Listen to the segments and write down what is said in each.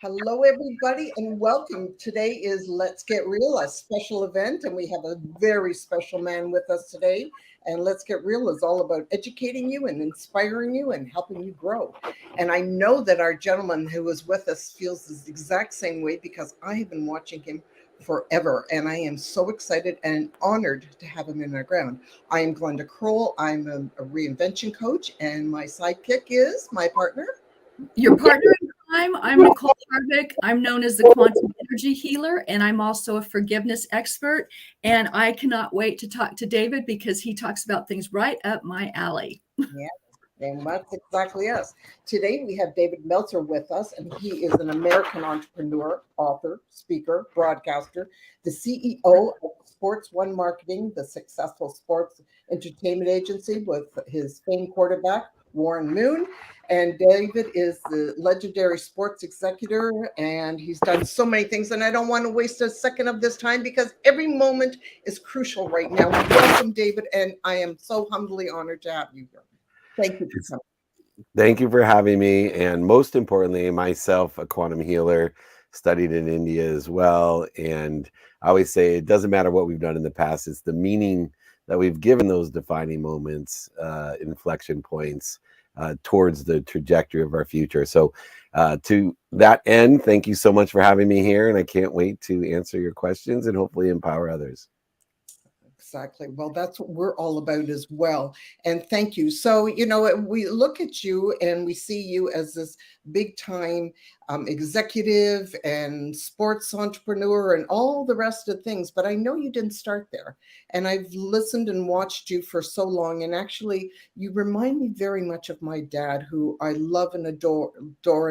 Hello, everybody, and welcome. Today is Let's Get Real, a special event, and we have a very special man with us today. And Let's Get Real is all about educating you and inspiring you and helping you grow. And I know that our gentleman who is with us feels the exact same way because I have been watching him forever, and I am so excited and honored to have him in our ground. I am Glenda Kroll. I'm a reinvention coach, and my sidekick is my partner. Your partner in crime, I'm Nicole Harvick. I'm known as the quantum energy healer, and I'm also a forgiveness expert. And I cannot wait to talk to David because he talks about things right up my alley. Yeah, and that's exactly us. Today we have David Meltzer with us, and he is an American entrepreneur, author, speaker, broadcaster, the CEO of Sports One Marketing, the successful sports entertainment agency with his famed quarterback, Warren Moon. And David is the legendary sports executor, and he's done so many things. And I don't want to waste a second of this time because every moment is crucial right now. Welcome, David, and I am so humbly honored to have you here. Thank you for coming. Thank you for having me. And most importantly, myself, a quantum healer, studied in India as well. And I always say it doesn't matter what we've done in the past, it's the meaning that we've given those defining moments, inflection points towards the trajectory of our future. So to that end, thank you so much for having me here. And I can't wait to answer your questions and hopefully empower others. Exactly. Well, that's what we're all about as well. And thank you. So, we look at you and we see you as this big time executive and sports entrepreneur and all the rest of things. But I know you didn't start there. And I've listened and watched you for so long. And actually, you remind me very much of my dad, who I love and adore,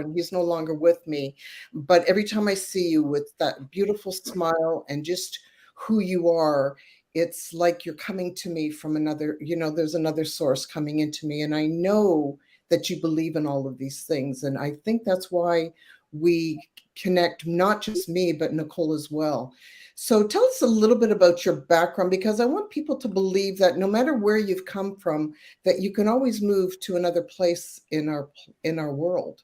and he's no longer with me. But every time I see you with that beautiful smile and just who you are, it's like you're coming to me from another, there's another source coming into me. And I know that you believe in all of these things. And I think that's why we connect, not just me, but Nicole as well. So tell us a little bit about your background, because I want people to believe that no matter where you've come from, that you can always move to another place in our world.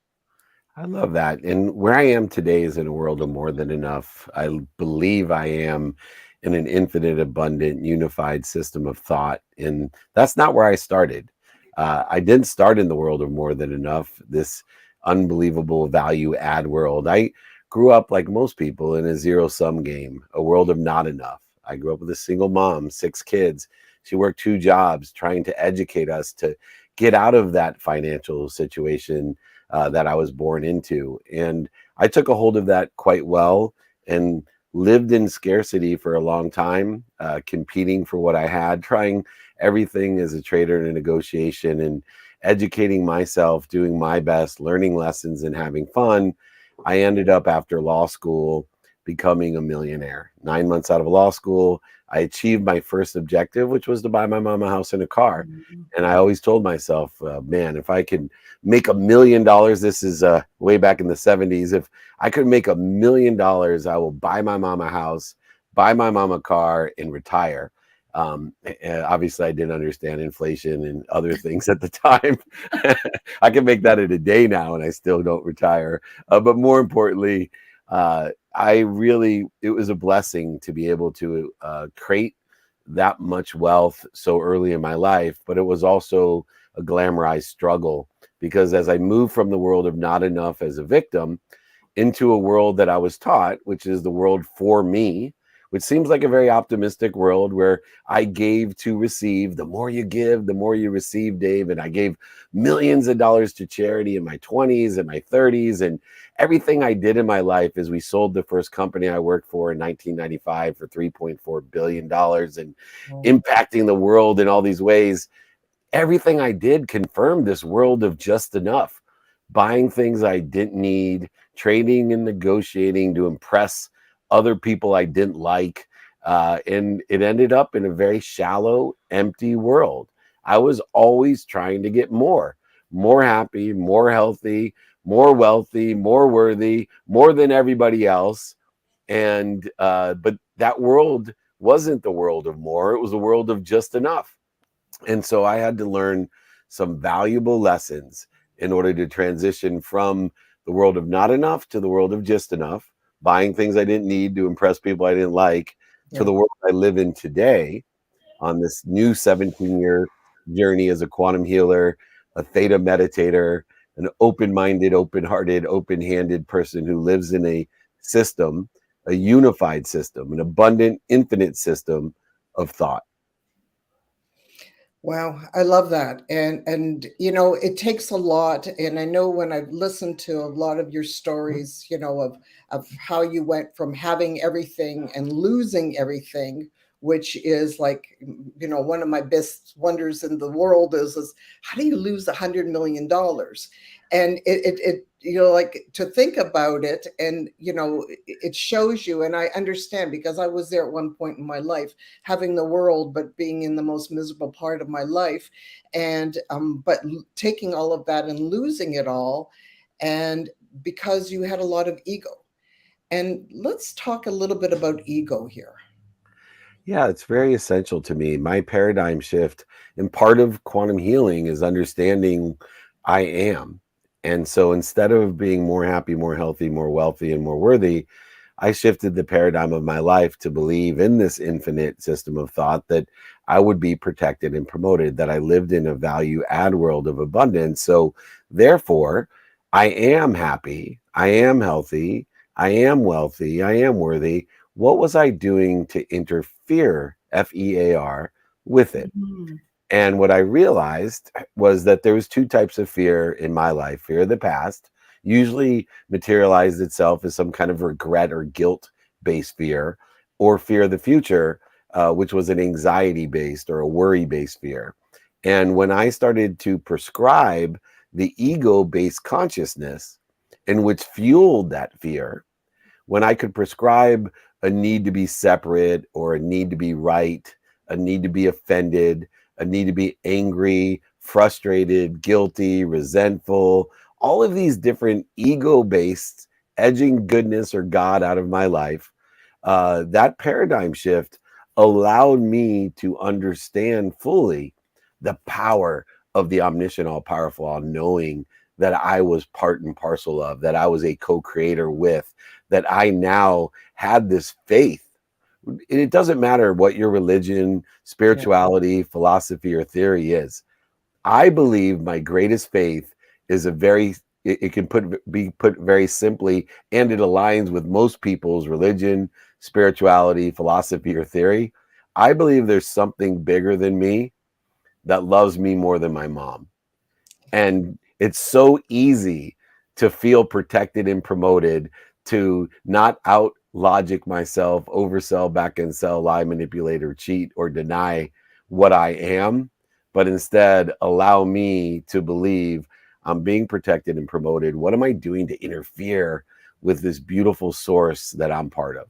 I love that. And where I am today is in a world of more than enough. I believe I am in an infinite, abundant, unified system of thought. And that's not where I started. I didn't start in the world of more than enough, this unbelievable value add world. I grew up like most people in a zero-sum game, a world of not enough. I grew up with a single mom, 6 kids. She worked 2 jobs trying to educate us to get out of that financial situation that I was born into. And I took a hold of that quite well and lived in scarcity for a long time, competing for what I had, trying everything as a trader in a negotiation and educating myself, doing my best, learning lessons and having fun. I ended up after law school becoming a millionaire. 9 months out of law school, I achieved my first objective, which was to buy my mom a house and a car. Mm-hmm. And I always told myself, man, if I could make $1 million, this is way back in the 70s. If I could make $1 million, I will buy my mom a house, buy my mom a car, and retire. Obviously, I didn't understand inflation and other things at the time. I can make that in a day now, and I still don't retire. But more importantly, it was a blessing to be able to create that much wealth so early in my life, but it was also a glamorized struggle because as I moved from the world of not enough as a victim into a world that I was taught, which is the world for me, which seems like a very optimistic world where I gave to receive. The more you give, the more you receive, Dave. And I gave millions of dollars to charity in my 20s and my 30s. And everything I did in my life is we sold the first company I worked for in 1995 for $3.4 billion and impacting the world in all these ways. Everything I did confirmed this world of just enough, buying things I didn't need, trading and negotiating to impress other people I didn't like. And it ended up in a very shallow, empty world. I was always trying to get more happy, more healthy, more wealthy, more worthy, more than everybody else. And but that world wasn't the world of more. It was a world of just enough. And so I had to learn some valuable lessons in order to transition from the world of not enough to the world of just enough, buying things I didn't need to impress people I didn't like, to Yeah. the world I live in today on this new 17-year journey as a quantum healer, a theta meditator, an open-minded, open-hearted, open-handed person who lives in a system, a unified system, an abundant, infinite system of thought. Wow, I love that. And you know, it takes a lot. And I know when I've listened to a lot of your stories, you know, of how you went from having everything and losing everything, which is like, you know, one of my best wonders in the world is how do you lose $100 million? And it you know, like to think about it, and you know, it shows you, and I understand because I was there at one point in my life, having the world but being in the most miserable part of my life, and but taking all of that and losing it all, and because you had a lot of ego. And let's talk a little bit about ego here. Yeah, it's very essential to me. My paradigm shift, and part of quantum healing is understanding I am. And so instead of being more happy, more healthy, more wealthy, and more worthy, I shifted the paradigm of my life to believe in this infinite system of thought that I would be protected and promoted, that I lived in a value add world of abundance. So therefore, I am happy, I am healthy, I am wealthy, I am worthy. What was I doing to interfere, FEAR, with it? Mhm. And what I realized was that there was two types of fear in my life. Fear of the past usually materialized itself as some kind of regret or guilt-based fear, or fear of the future, which was an anxiety-based or a worry-based fear. And when I started to prescribe the ego-based consciousness, in which fueled that fear, when I could prescribe a need to be separate, or a need to be right, a need to be offended, a need to be angry, frustrated, guilty, resentful, all of these different ego-based edging goodness or God out of my life, that paradigm shift allowed me to understand fully the power of the omniscient, all-powerful, all-knowing that I was part and parcel of, that I was a co-creator with, that I now had this faith. It doesn't matter what your religion, Yeah. spirituality, philosophy, or theory is. I believe my greatest faith is it can be put very simply, and it aligns with most people's religion, spirituality, philosophy, or theory. I believe there's something bigger than me that loves me more than my mom. And it's so easy to feel protected and promoted, to not out logic myself, oversell, back and sell, lie, manipulate, or cheat, or deny what I am, but instead allow me to believe I'm being protected and promoted. What am I doing to interfere with this beautiful source that I'm part of?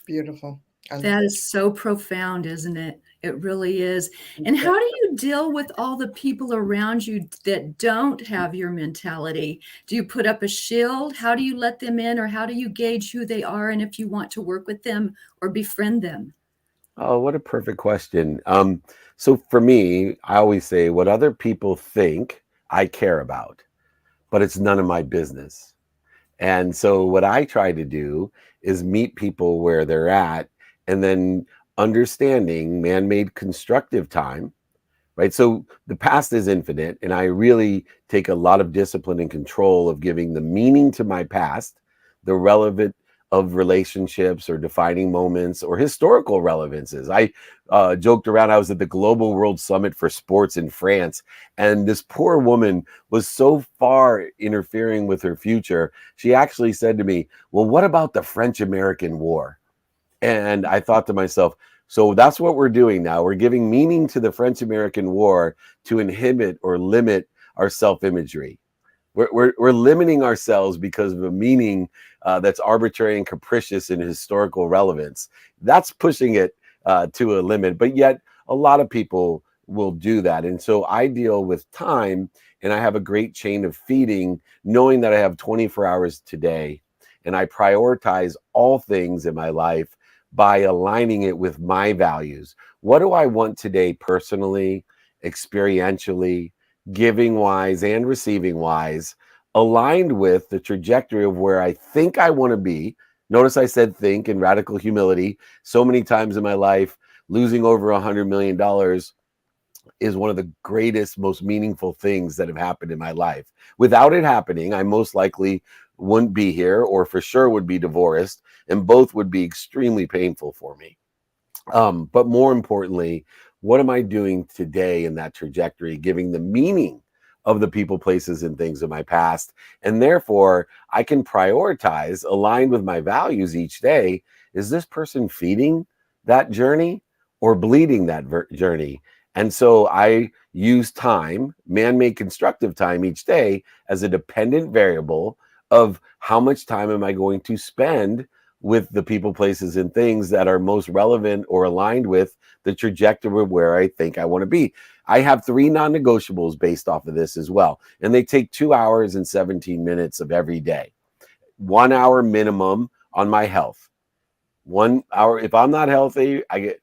Beautiful. That is so profound, isn't it? It really is. And how do you deal with all the people around you that don't have your mentality? Do you put up a shield? How do you let them in, or how do you gauge who they are and if you want to work with them or befriend them? Oh, what a perfect question. So for me, I always say what other people think I care about, but it's none of my business. And so what I try to do is meet people where they're at, and then understanding man-made constructive time, right? So the past is infinite, and I really take a lot of discipline and control of giving the meaning to my past, the relevant of relationships or defining moments or historical relevances. I joked around, I was at the Global World Summit for Sports in France, and this poor woman was so far interfering with her future. She actually said to me, "Well, what about the French-American War?" And I thought to myself, so that's what we're doing now. We're giving meaning to the French-American War to inhibit or limit our self-imagery. We're limiting ourselves because of a meaning that's arbitrary and capricious in historical relevance. That's pushing it to a limit, but yet a lot of people will do that. And so I deal with time, and I have a great chain of feeding, knowing that I have 24 hours today, and I prioritize all things in my life by aligning it with my values. What do I want today personally, experientially, giving wise and receiving wise? aligned with the trajectory of where I think I want to be. Notice I said think and radical humility so many times in my life. Losing over $100 million is one of the greatest, most meaningful things that have happened in my life. Without it happening, I most likely wouldn't be here, or for sure would be divorced, and both would be extremely painful for me. But more importantly, what am I doing today in that trajectory, giving the meaning of the people, places, and things of my past? And therefore, I can prioritize aligned with my values each day. Is this person feeding that journey or bleeding that journey? And so I use time, man-made constructive time each day, as a dependent variable of how much time am I going to spend with the people, places, and things that are most relevant or aligned with the trajectory of where I think I want to be. I have 3 non-negotiables based off of this as well. And they take 2 hours and 17 minutes of every day. 1 hour minimum on my health. 1 hour. If I'm not healthy, I get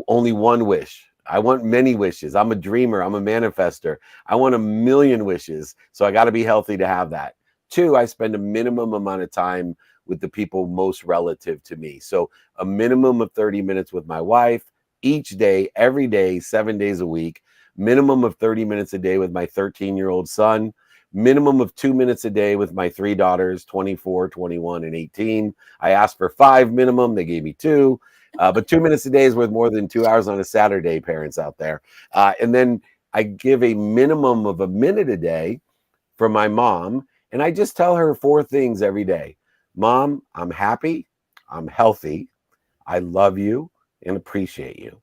only 1 wish. I want many wishes. I'm a dreamer. I'm a manifester. I want a million wishes. So I got to be healthy to have that. 2, I spend a minimum amount of time with the people most relative to me. So a minimum of 30 minutes with my wife each day, every day, 7 days a week. Minimum of 30 minutes a day with my 13-year-old son. Minimum of 2 minutes a day with my 3 daughters, 24, 21, and 18. I asked for 5 minimum. They gave me 2. But 2 minutes a day is worth more than 2 hours on a Saturday, parents out there. And then I give a minimum of a minute a day for my mom. And I just tell her 4 things every day. Mom, I'm happy, I'm healthy, I love you, and appreciate you.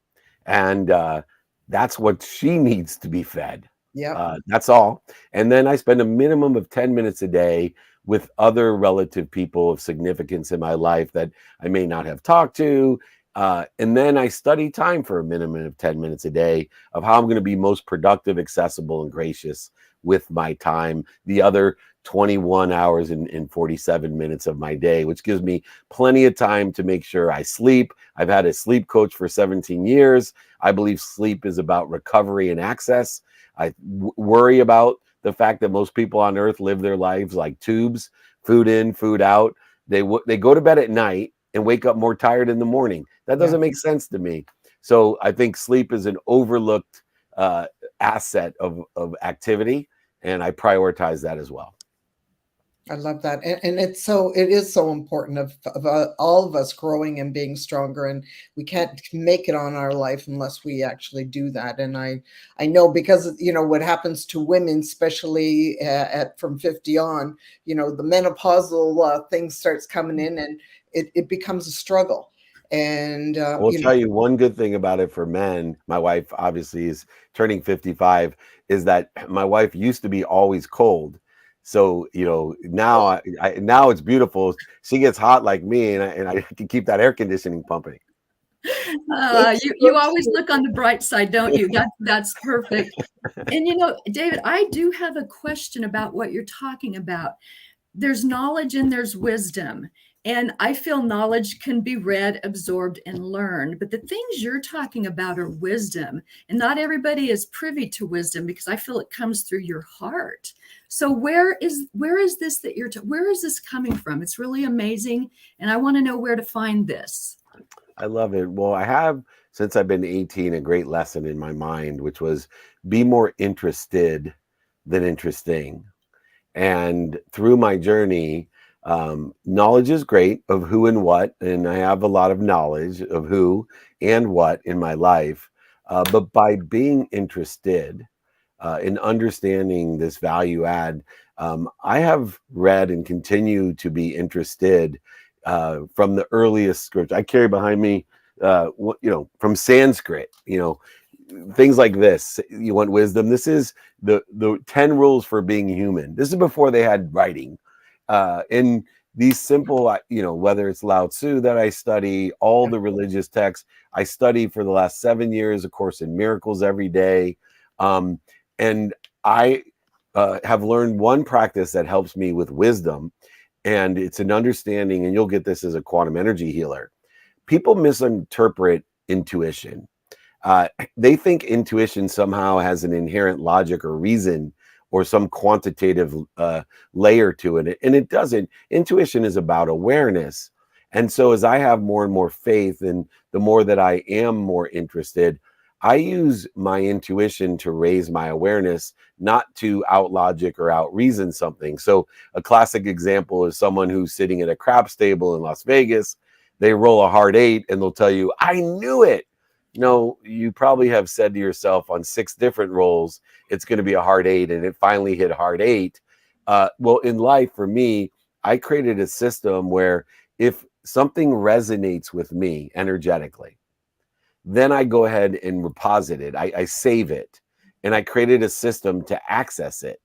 And that's what she needs to be fed. Yeah. That's all. And then I spend a minimum of 10 minutes a day with other relative people of significance in my life that I may not have talked to. And then I study time for a minimum of 10 minutes a day of how I'm going to be most productive, accessible, and gracious with my time. The other 21 hours and 47 minutes of my day, which gives me plenty of time to make sure I sleep. I've had a sleep coach for 17 years. I believe sleep is about recovery and access. I worry about the fact that most people on earth live their lives like tubes, food in, food out. They go to bed at night and wake up more tired in the morning. That doesn't make sense to me. So I think sleep is an overlooked asset of activity, and I prioritize that as well. I love that. And it is so important of all of us growing and being stronger. And we can't make it on our life unless we actually do that. And I know, because, what happens to women, especially from 50 on, the menopausal thing starts coming in, and it becomes a struggle. And I will tell you one good thing about it for men. My wife obviously is turning 55, is that my wife used to be always cold. So, now now it's beautiful. She gets hot like me, and I can keep that air conditioning pumping. You always look on the bright side, don't you? That's perfect. And David, I do have a question about what you're talking about. There's knowledge and there's wisdom. And I feel knowledge can be read, absorbed, and learned. But the things you're talking about are wisdom. And not everybody is privy to wisdom, because I feel it comes through your heart. So where is this that where is this coming from? It's really amazing. And I want to know where to find this. I love it. Well, I have, since I've been 18, a great lesson in my mind, which was be more interested than interesting. And through my journey, knowledge is great of who and what, and I have a lot of knowledge of who and what in my life. But by being interested in understanding this value add, I have read and continue to be interested from the earliest scripts. I carry behind me, from Sanskrit, things like this. You want wisdom? This is the 10 rules for being human. This is before they had writing. In these simple, whether it's Lao Tzu that I study, all the religious texts I study for the last 7 years, of course, in Miracles every day. And I have learned one practice that helps me with wisdom, and it's an understanding, and you'll get this as a quantum energy healer. People misinterpret intuition. They think intuition somehow has an inherent logic or reason or some quantitative layer to it. And it doesn't. Intuition is about awareness. And so as I have more and more faith, and the more that I am more interested, I use my intuition to raise my awareness, not to out logic or out reason something. So a classic example is someone who's sitting at a craps table in Las Vegas. They roll a hard 8 and they'll tell you, I knew it. No, you probably have said to yourself on 6 different rolls, it's going to be a hard 8, and it finally hit hard 8. Well, in life, for me, I created a system where if something resonates with me energetically, then I go ahead and reposit it. I save it, and I created a system to access it.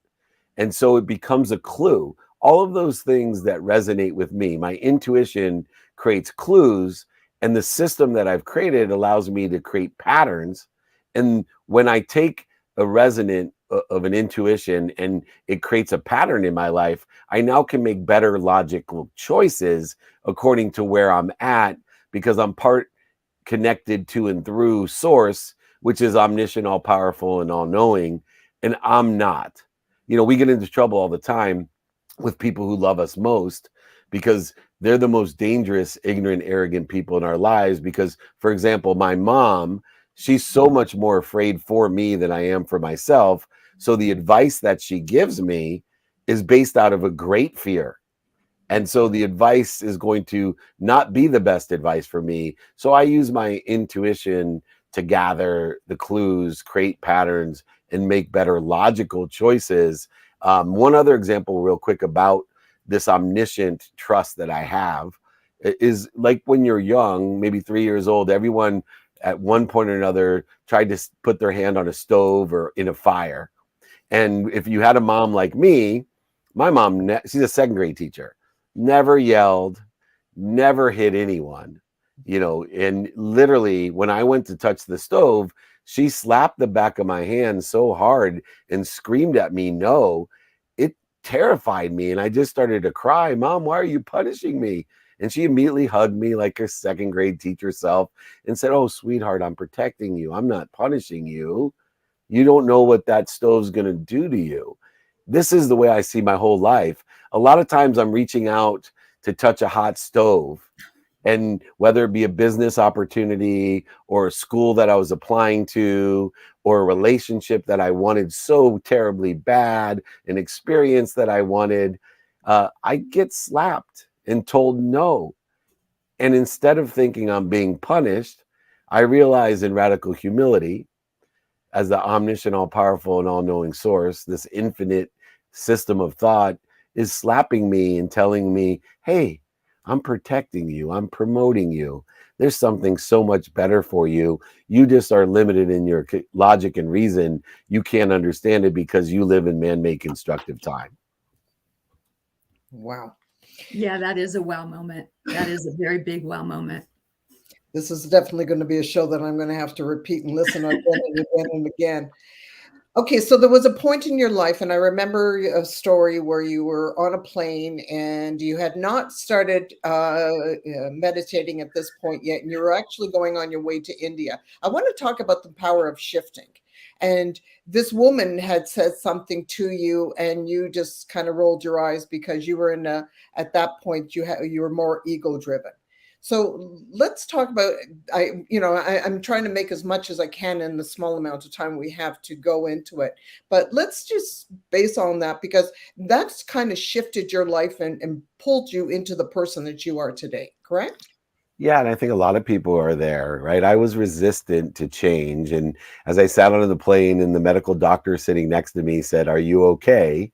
And so it becomes a clue. All of those things that resonate with me, my intuition creates clues, and the system that I've created allows me to create patterns. And when I take a resonant of an intuition and it creates a pattern in my life, I now can make better logical choices according to where I'm at, because I'm part connected to and through source, which is omniscient, all powerful, and all knowing. And I'm not. We get into trouble all the time with people who love us most, because they're the most dangerous, ignorant, arrogant people in our lives. Because, for example, my mom, she's so much more afraid for me than I am for myself. So the advice that she gives me is based out of a great fear. And so the advice is going to not be the best advice for me. So I use my intuition to gather the clues, create patterns, and make better logical choices. One other example real quick about this omniscient trust that I have is like when you're young, maybe 3 years old, everyone at one point or another tried to put their hand on a stove or in a fire. And if you had a mom like me, my mom, she's a 2nd grade teacher, never yelled, never hit anyone, and literally when I went to touch the stove, she slapped the back of my hand so hard and screamed at me, no. It terrified me, and I just started to cry. Mom, why are you punishing me? And she immediately hugged me like her 2nd grade teacher self and said, oh, sweetheart, I'm protecting you. I'm not punishing you. You don't know what that stove's going to do to you. This is the way I see my whole life. A lot of times I'm reaching out to touch a hot stove, and whether it be a business opportunity or a school that I was applying to or a relationship that I wanted so terribly bad, an experience that I wanted, I get slapped and told no. And instead of thinking I'm being punished, I realize in radical humility, as the omniscient, all-powerful, and all-knowing source, this infinite system of thought is slapping me and telling me, hey, I'm protecting you. I'm promoting you. There's something so much better for you. You just are limited in your logic and reason. You can't understand it because you live in man-made constructive time. Wow. Yeah, that is a wow moment. That is a very big wow moment. This is definitely going to be a show that I'm going to have to repeat and listen again and again and again. Okay, so there was a point in your life, and I remember a story where you were on a plane and you had not started meditating at this point yet, and you were actually going on your way to India. I want to talk about the power of shifting. And this woman had said something to you, and you just kind of rolled your eyes because you were at that point, you were more ego-driven. So let's talk about, I'm trying to make as much as I can in the small amount of time we have to go into it. But let's just base on that, because that's kind of shifted your life and pulled you into the person that you are today, correct? Yeah, and I think a lot of people are there, right? I was resistant to change. And as I sat on the plane and the medical doctor sitting next to me said, are you okay?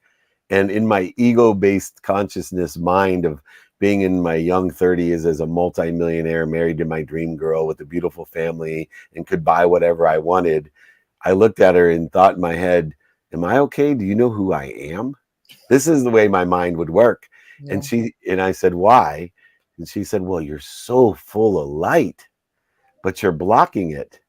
And in my ego-based consciousness mind of being in my young 30s as a multimillionaire, married to my dream girl with a beautiful family and could buy whatever I wanted, I looked at her and thought in my head, am I okay? Do you know who I am? This is the way my mind would work. Yeah. And I said, why? And she said, well, you're so full of light, but you're blocking it.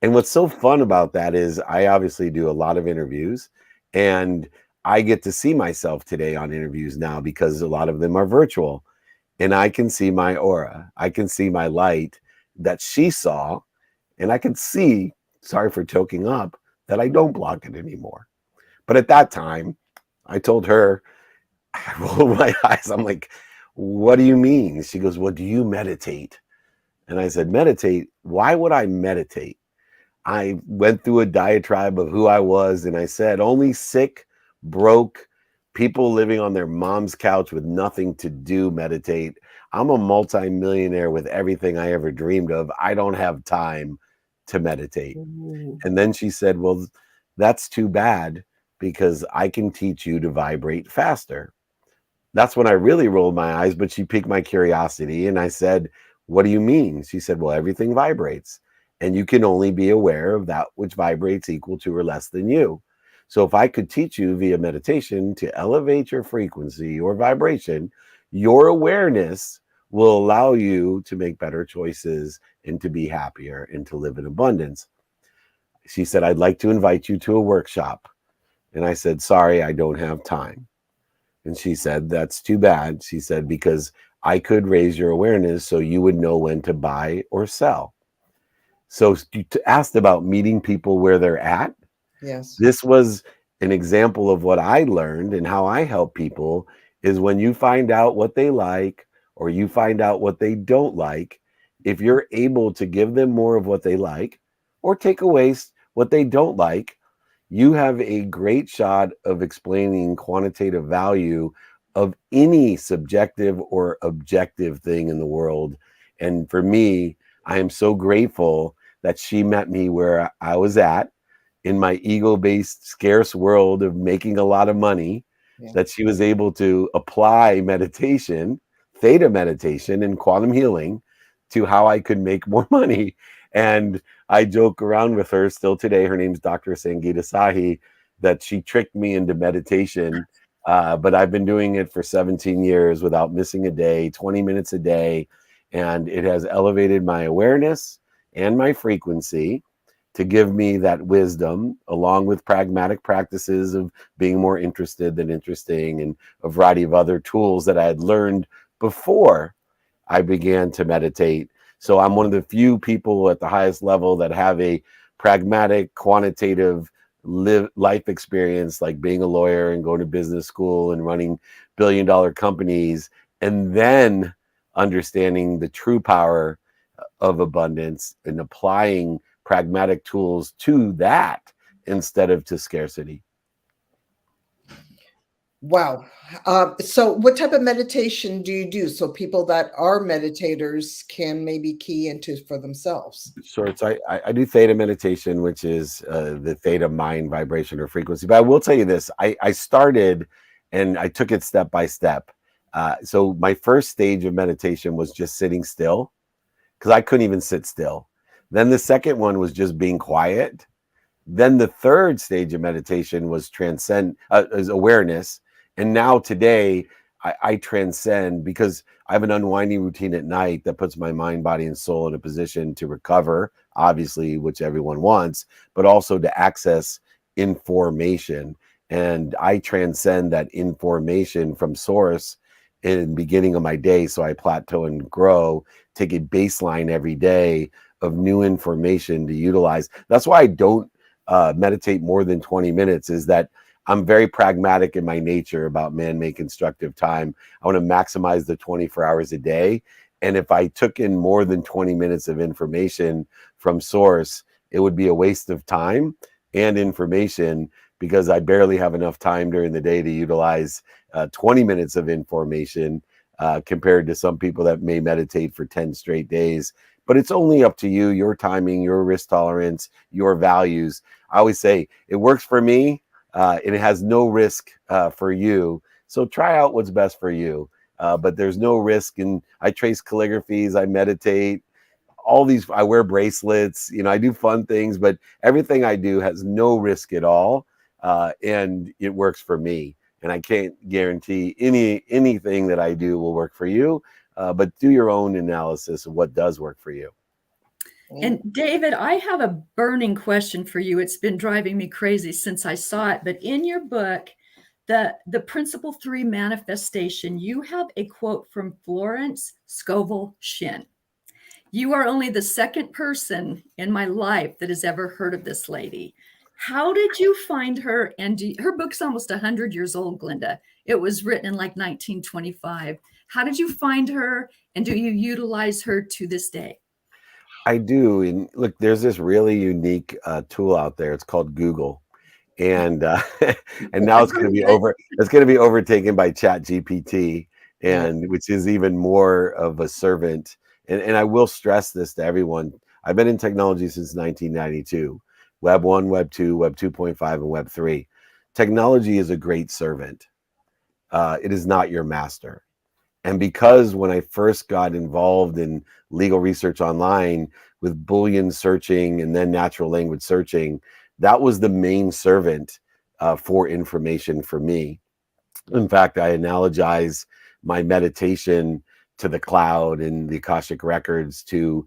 And what's so fun about that is I obviously do a lot of interviews, and I get to see myself today on interviews now because a lot of them are virtual, and I can see my aura. I can see my light that she saw, and I can see, sorry for choking up, that I don't block it anymore. But at that time, I told her, I rolled my eyes. I'm like, what do you mean? She goes, well, do you meditate? And I said, meditate? Why would I meditate? I went through a diatribe of who I was, and I said, only sick, broke people living on their mom's couch with nothing to do meditate. I'm a multimillionaire with everything I ever dreamed of. I don't have time to meditate. Ooh. And then she said, well, that's too bad because I can teach you to vibrate faster. That's when I really rolled my eyes, but she piqued my curiosity. And I said, what do you mean? She said, well, everything vibrates and you can only be aware of that which vibrates equal to or less than you. So if I could teach you via meditation to elevate your frequency or vibration, your awareness will allow you to make better choices and to be happier and to live in abundance. She said, I'd like to invite you to a workshop. And I said, sorry, I don't have time. And she said, that's too bad. She said, because I could raise your awareness so you would know when to buy or sell. So you asked about meeting people where they're at. Yes. This was an example of what I learned and how I help people is when you find out what they like or you find out what they don't like, if you're able to give them more of what they like or take away what they don't like, you have a great shot of explaining quantitative value of any subjective or objective thing in the world. And for me, I am so grateful that she met me where I was at in my ego-based, scarce world of making a lot of money, that she was able to apply meditation, theta meditation, and quantum healing to how I could make more money. And I joke around with her still today. Her name's Dr. Sangeeta Sahi, that she tricked me into meditation. But I've been doing it for 17 years without missing a day, 20 minutes a day. And it has elevated my awareness and my frequency to give me that wisdom, along with pragmatic practices of being more interested than interesting and a variety of other tools that I had learned before I began to meditate. So I'm one of the few people at the highest level that have a pragmatic, quantitative life experience, like being a lawyer and going to business school and running billion-dollar companies, and then understanding the true power of abundance and applying pragmatic tools to that instead of to scarcity. Wow. So what type of meditation do you do so people that are meditators can maybe key into for themselves? Sure. So I do theta meditation, which is the theta mind vibration or frequency. But I will tell you this, I started and I took it step by step. So my first stage of meditation was just sitting still because I couldn't even sit still. Then the second one was just being quiet. Then the third stage of meditation was is awareness. And now today I transcend because I have an unwinding routine at night that puts my mind, body, and soul in a position to recover, obviously, which everyone wants, but also to access information. And I transcend that information from source in the beginning of my day. So I plateau and grow, take a baseline every day of new information to utilize. That's why I don't meditate more than 20 minutes, is that I'm very pragmatic in my nature about man-made constructive time. I want to maximize the 24 hours a day. And if I took in more than 20 minutes of information from source, it would be a waste of time and information because I barely have enough time during the day to utilize 20 minutes of information compared to some people that may meditate for 10 straight days. But it's only up to you, your timing, your risk tolerance, your values. I always say it works for me and it has no risk for you. So try out what's best for you. But there's no risk. And I trace calligraphies, I meditate, all these, I wear bracelets, I do fun things, but everything I do has no risk at all. And it works for me. And I can't guarantee anything that I do will work for you. But do your own analysis of what does work for you. And David, I have a burning question for you. It's been driving me crazy since I saw it. But in your book, the Principle 3 Manifestation, you have a quote from Florence Scovel Shinn. You are only the second person in my life that has ever heard of this lady. How did you find her? And her book's almost 100 years old, Glenda. It was written in like 1925. How did you find her, and do you utilize her to this day? I do. And look, there's this really unique tool out there. It's called Google. And and now it's going to be overtaken by Chat GPT, and which is even more of a servant. And I will stress this to everyone. I've been in technology since 1992. Web 1, Web 2, Web 2.5, and Web 3. Technology is a great servant. It is not your master. And because when I first got involved in legal research online with Boolean searching and then natural language searching, that was the main servant for information for me. In fact, I analogize my meditation to the cloud and the Akashic records to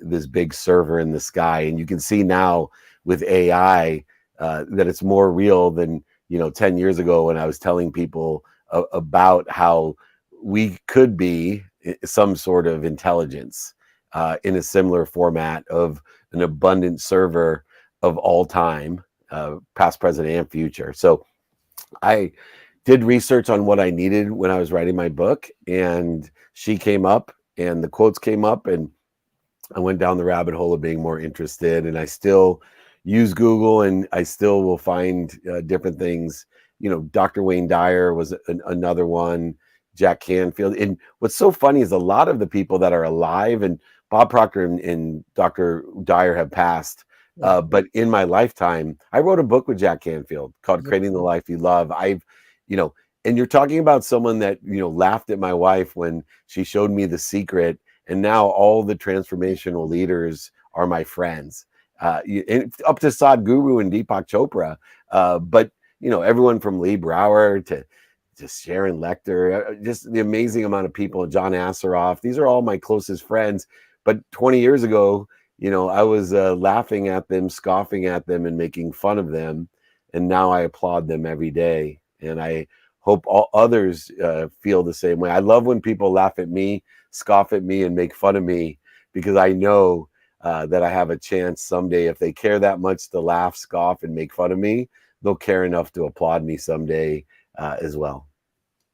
this big server in the sky. And you can see now with AI that it's more real than 10 years ago when I was telling people about how we could be some sort of intelligence in a similar format of an abundant server of all time, past, present, and future. So I did research on what I needed when I was writing my book, and she came up and the quotes came up, and I went down the rabbit hole of being more interested. And I still use Google, and I still will find different things. Dr. Wayne Dyer was another one, Jack Canfield. And what's so funny is a lot of the people that are alive, and Bob Proctor and Dr. Dyer have passed. But in my lifetime, I wrote a book with Jack Canfield called Creating the Life You Love. And you're talking about someone that, laughed at my wife when she showed me The Secret. And now all the transformational leaders are my friends, up to Sadhguru and Deepak Chopra. But, everyone from Lee Brower to just Sharon Lecter, just the amazing amount of people, John Asseroff. These are all my closest friends. But 20 years ago, I was laughing at them, scoffing at them, and making fun of them. And now I applaud them every day. And I hope all others feel the same way. I love when people laugh at me, scoff at me, and make fun of me, because I know that I have a chance someday. If they care that much to laugh, scoff, and make fun of me, they'll care enough to applaud me someday as well.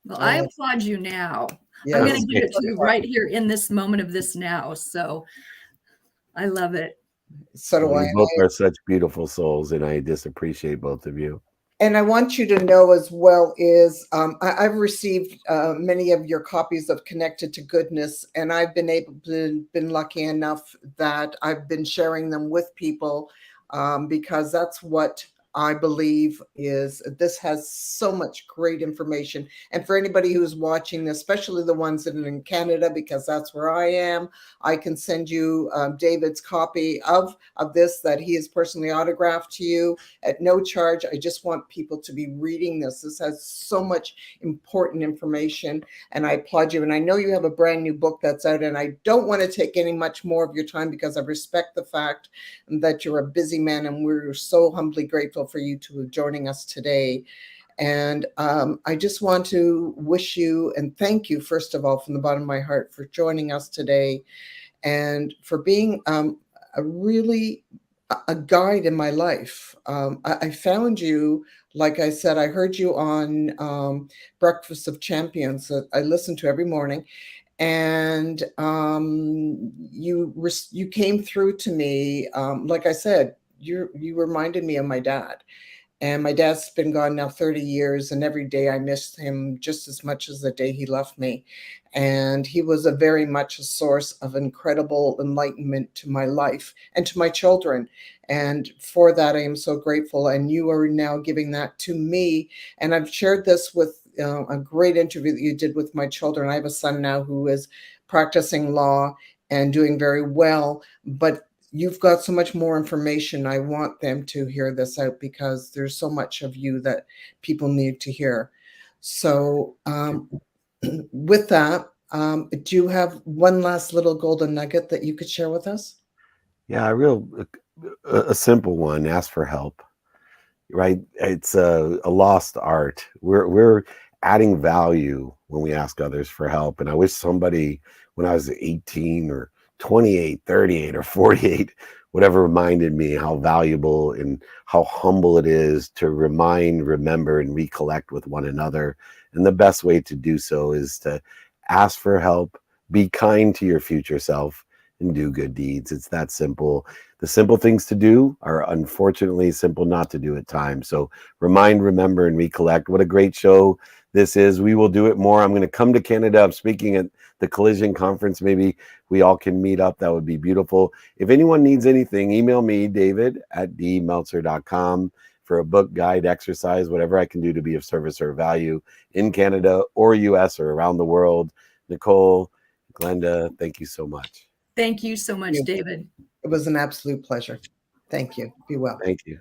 Well, I applaud you now. Yes. I'm going to give it to you right here in this moment of this now. So I love it. So do I. You both are such beautiful souls, and I just appreciate both of you. And I want you to know as well is I've received many of your copies of Connected to Goodness, and I've been lucky enough that I've been sharing them with people because that's what I believe this has so much great information. And for anybody who's watching, especially the ones that are in Canada, because that's where I am, I can send you David's copy of this that he has personally autographed to you at no charge. I just want people to be reading this. This has so much important information, and I applaud you. And I know you have a brand new book that's out, and I don't want to take any much more of your time because I respect the fact that you're a busy man, and we're so humbly grateful for you to joining us today. And I just want to wish you and thank you, first of all, from the bottom of my heart, for joining us today and for being a guide in my life. I found you, like I said, I heard you on Breakfast of Champions that I listen to every morning. And you came through to me. Like I said, you reminded me of my dad. And my dad's been gone now 30 years, and every day I miss him just as much as the day he left me. And he was very much a source of incredible enlightenment to my life and to my children. And for that, I am so grateful. And you are now giving that to me. And I've shared this with a great interview that you did with my children. I have a son now who is practicing law and doing very well, but you've got so much more information. I want them to hear this out because there's so much of you that people need to hear. So with that, do you have one last little golden nugget that you could share with us? Yeah, a simple one. Ask for help. Right? It's a lost art. We're adding value when we ask others for help. And I wish somebody, when I was 18 or 28, 38, or 48, whatever reminded me how valuable and how humble it is to remind, remember, and recollect with one another. And the best way to do so is to ask for help, be kind to your future self, and do good deeds. It's that simple. The simple things to do are unfortunately simple not to do at times. So remind, remember, and recollect. What a great show this is. We will do it more. I'm going to come to Canada. I'm speaking at the Collision Conference. Maybe we all can meet up. That would be beautiful. If anyone needs anything, email me, david@dmeltzer.com, for a book, guide, exercise, whatever I can do to be of service or value in Canada or US or around the world. Nicole, Glenda, thank you so much. Thank you so much, David. It was an absolute pleasure. Thank you. Be well. Thank you.